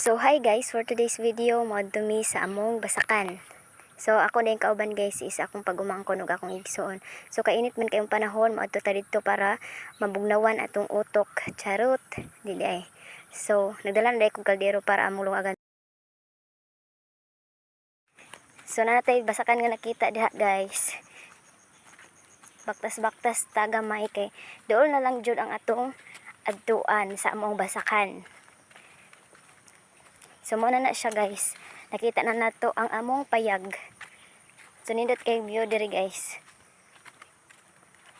So hi guys, for today's video moadto sa among basakan. So ako din kauban guys is akong pagumangkon ug akong igsoon. So kainit man kayong panahon moadto ta didto para mabugnawan atong utok. Charot, dili ay. So nagdala na kog kaldero para among lungagan. So natay basakan nga nakita diha guys. Baktas-baktas tagamay kay dool na lang jud ang atong adtuan sa among basakan. So muna na siya guys. Nakita na nato ang among payag. So nindot kay view diri guys.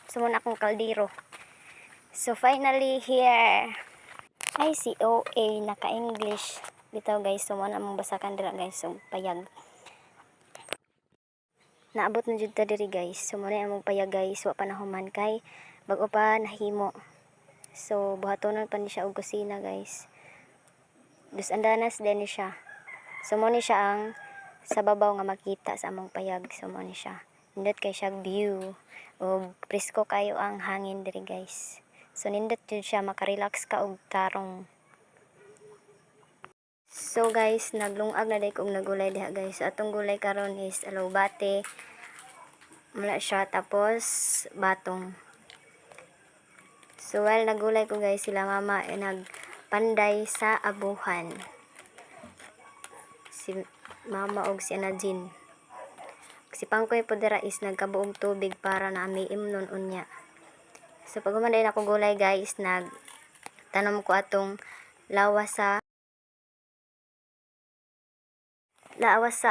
So muna akong kaldero. So finally here. ICOA naka-English. Bitaw guys. So muna among basakan dira guys. So payag. Naabot na jud ta diri guys. So muna among payag guys. Wa pa nahuman kay bag-o pa nahimo. So buhatonon pa ni siya og kusina guys. Dus andanas din ni siya. So mo ni siya ang sa babaw nga makita sa among payag. So mo ni siya. Nindot kay siya view. O presko kayo ang hangin diri guys. So nindot jud siya makarelax ka og tarong. So guys, naglungag na day kog nagulay diha guys. So atong gulay karon is alawbate. Mula siya tapos batong. So while nagulay ko guys, sila mama nagpanday sa abuhan. Si mama og si Anajin. Si Pangkoy po dira is nagkabuong tubig para na miimnon unya. So pag humanday na ko gulay guys, nagtanom ko atong lawas sa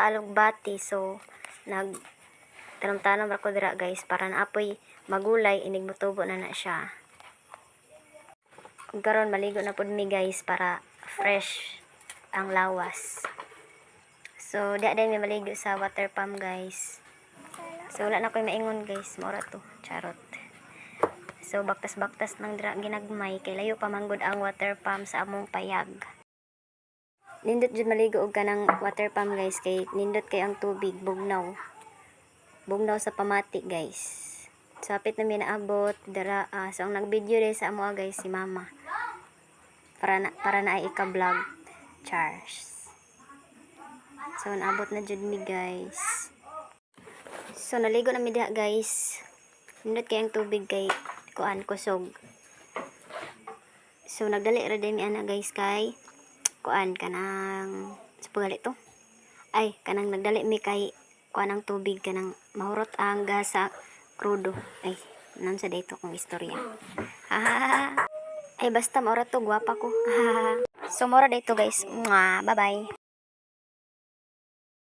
alugbati. So nagtanom-tanom ra ko dira guys para naapoy magulay inig mutubo na siya. Ug karon maligo na pud mi guys para fresh ang lawas. So di din mi maligo sa water pump guys. So wala na koy maingon guys, mora to, charot. So baktas-baktas nang dira ginagmay kay layo pa manggod ang water pump sa among payag. Nindot jud maligo og kanang water pump guys kay nindot kay ang tubig bugnaw. Bugnaw sa pamati guys. So apit na mi naabot dira so ang nag-video din sa amo guys si mama. Para na ay ika-vlog. Chars. So naabot na jud mi guys. So naligo na mi diha guys. Nindot kay ang tubig kay kuan kusog. So nagdali ra din mi ana guys kay kuan kanang sapagali to. Ay kanang nagdali mi kay kuan ang tubig kanang mahurot ang gasa krudo. Ay nan sa dito kong istorya. Ay basta maura to gwapa ko. So mora dito guys. Bye bye.